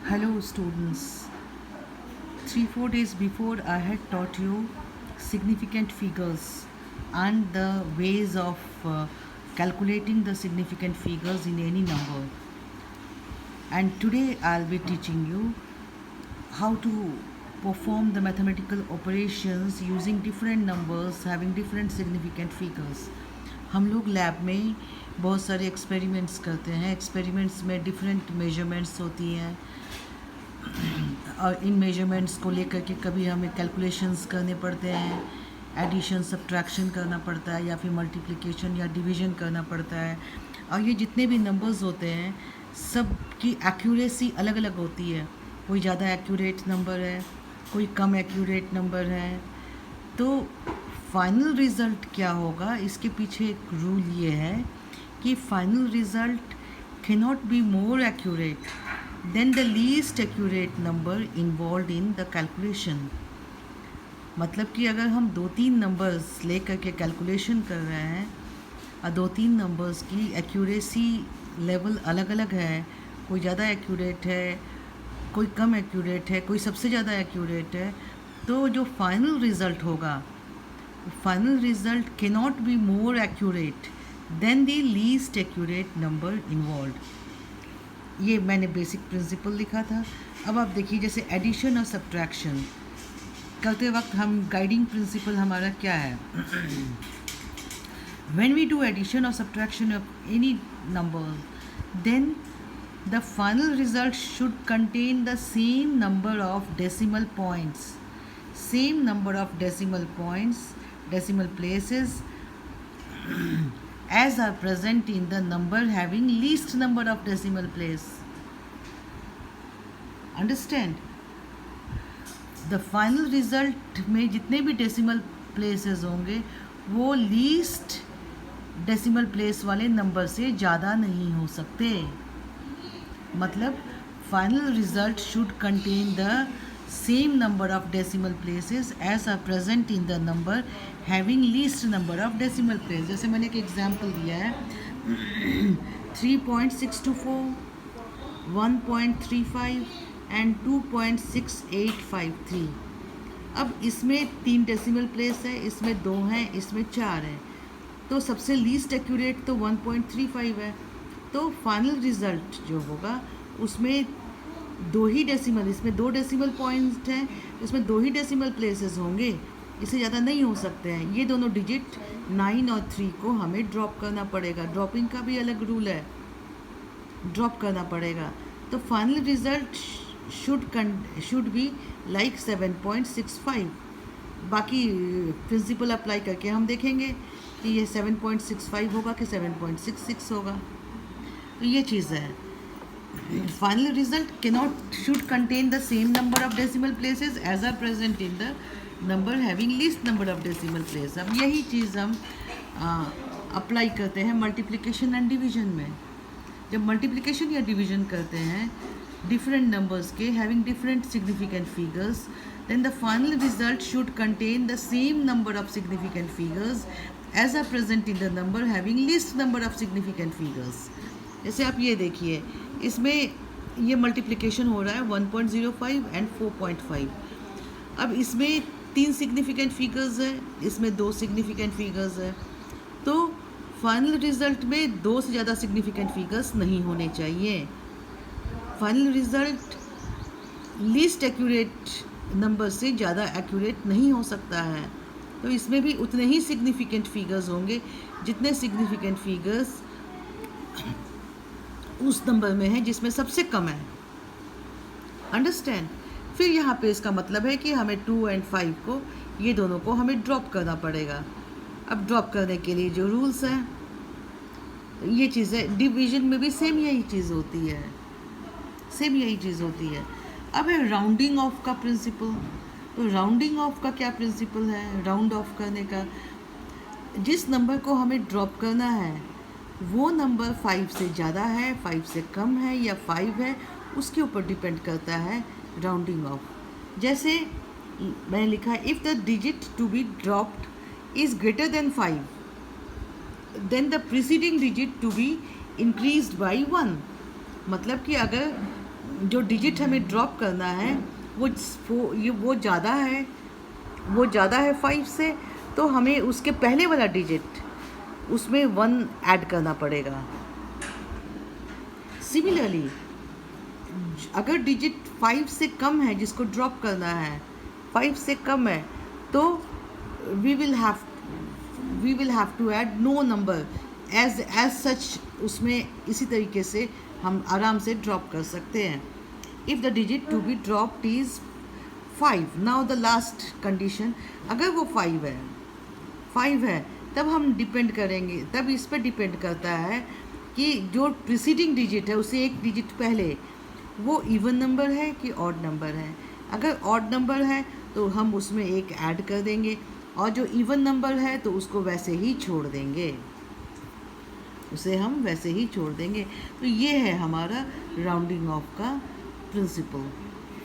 Hello students. 3-4 days before I had taught you significant figures and the ways of calculating the significant figures in any number. And today I'll be teaching you how to perform the mathematical operations using different numbers having different significant figures. हम लोग lab में बहुत सारे experiments करते हैं. Experiments में different measurements होती हैं और इन मेजरमेंट्स को लेकर के कभी हमें कैलकुलेशंस करने पड़ते हैं, एडिशन सब्ट्रैक्शन करना पड़ता है या फिर मल्टीप्लिकेशन या डिवीजन करना पड़ता है. और ये जितने भी नंबर्स होते हैं सब की एक्यूरेसी अलग अलग होती है. कोई ज़्यादा एक्यूरेट नंबर है, कोई कम एक्यूरेट नंबर है. तो फाइनल रिज़ल्ट क्या होगा, इसके पीछे एक रूल ये है कि final result can not be more accurate then the least accurate number involve in the calculation. मतलब कि अगर हम 2-3 नंबर्स ले करके कैलकुलेशन कर रहे हैं और 2-3 नंबर्स की एक्यूरेसी लेवल अलग अलग है, कोई ज़्यादा एक्यूरेट है, कोई कम एक्यूरेट है, कोई सबसे ज़्यादा एक्यूरेट है, तो जो फाइनल रिज़ल्ट होगा, final result can not be more accurate then the least accurate number involve. ये मैंने बेसिक प्रिंसिपल लिखा था. अब आप देखिए, जैसे एडिशन और सब्ट्रैक्शन करते वक्त हम गाइडिंग प्रिंसिपल हमारा क्या है. When we do addition or subtraction of any number, then the final result should contain the same number of decimal points, same number of decimal points, decimal places as are present in the number having least number of decimal place. Understand? The final result में जितने भी decimal places होंगे वो least decimal place वाले number से ज़्यादा नहीं हो सकते. मतलब final result should contain the same number of decimal places as are present in the number having least number of decimal place. जैसे मैंने एक एग्जांपल दिया है 3.624, 1.35 एंड 2.6853. अब इसमें 3 डेसिमल प्लेस है, इसमें 2 हैं, इसमें 4 है. तो सबसे लीस्ट एक्यूरेट तो 1.35 है. तो फाइनल रिज़ल्ट जो होगा उसमें 2 ही डेसिमल, इसमें 2 डेसिमल पॉइंट हैं, इसमें 2 ही डेसिमल प्लेसेस होंगे, इससे ज़्यादा नहीं हो सकते हैं. ये दोनों डिजिट 9 और 3 को हमें ड्रॉप करना पड़ेगा. ड्रॉपिंग का भी अलग रूल है, ड्रॉप करना पड़ेगा. तो final result should be like 7.65. बाकी प्रिंसिपल अप्लाई करके हम देखेंगे कि ये 7.65 होगा कि 7.66 होगा. तो ये चीज़ है. Final result cannot should contain the same number of decimal places as are present in the number having least number of decimal place. अब यही चीज़ हम अप्लाई करते हैं मल्टीप्लिकेशन एंड डिवीजन में. जब मल्टीप्लिकेशन या डिवीजन करते हैं different numbers के having different significant figures, then the final result should contain the same number of significant figures as are present in the number having least number of significant figures. जैसे आप ये देखिए, इसमें ये multiplication हो रहा है 1.05 एंड 4.5. अब इसमें 3 सिग्निफिकेंट फिगर्स है, इसमें 2 सिग्निफिकेंट फिगर्स है. तो फाइनल रिजल्ट में 2 से ज़्यादा सिग्निफिकेंट फिगर्स नहीं होने चाहिए. Final result least accurate number से ज़्यादा एक्यूरेट नहीं हो सकता है. तो इसमें भी उतने ही सिग्निफिकेंट फिगर्स होंगे जितने सिग्निफिकेंट फिगर्स उस नंबर में है जिसमें सबसे कम है. अंडरस्टैंड? फिर यहाँ पे इसका मतलब है कि हमें 2 और 5 को, ये दोनों को हमें ड्रॉप करना पड़ेगा. अब ड्रॉप करने के लिए जो रूल्स हैं, ये चीज़ है. डिवीजन में भी सेम यही चीज़ होती है, सेम यही चीज़ होती है. अब है राउंडिंग ऑफ का प्रिंसिपल. तो राउंडिंग ऑफ का क्या प्रिंसिपल है? राउंड ऑफ करने का, जिस नंबर को हमें ड्रॉप करना है वो नंबर 5 से ज़्यादा है, 5 से कम है या 5 है, उसके ऊपर डिपेंड करता है राउंडिंग ऑफ. जैसे मैंने लिखा है, if the digit to be dropped is greater than 5 then the preceding digit to be increased by 1. मतलब कि अगर जो डिजिट हमें ड्रॉप करना है वो ज़्यादा है 5 से, तो हमें उसके पहले वाला डिजिट उसमें 1 ऐड करना पड़ेगा। सिमिलरली अगर डिजिट 5 से कम है, जिसको ड्रॉप करना है 5 से कम है, तो we will have to add no number as such. उसमें इसी तरीके से हम आराम से ड्रॉप कर सकते हैं। If the digit to be dropped is 5, now the last condition, अगर वो 5 है तब हम डिपेंड करेंगे, तब इस पर डिपेंड करता है कि जो प्रीसीडिंग डिजिट है उससे एक डिजिट पहले वो इवन नंबर है कि ऑड नंबर है। अगर ऑड नंबर है तो हम उसमें एक ऐड कर देंगे, और जो इवन नंबर है तो उसको वैसे ही छोड़ देंगे, तो ये है हमारा राउंडिंग ऑफ का प्रिंसिपल।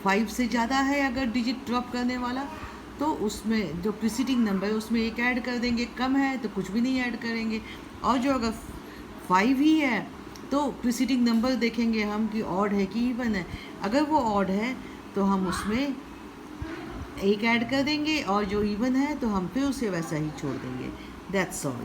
5 से ज़्यादा है अगर डिजिट ड्रॉप करने वाला, तो उसमें जो प्रीसीडिंग नंबर है उसमें एक ऐड कर देंगे, कम है तो कुछ भी नहीं ऐड करेंगे। और जो अगर 5 ही है तो प्रीसीडिंग नंबर देखेंगे हम कि ऑड है कि इवन है। अगर वो ऑड है तो हम उसमें एक ऐड कर देंगे, और जो इवन है तो हम फिर उसे वैसा ही छोड़ देंगे। That's all.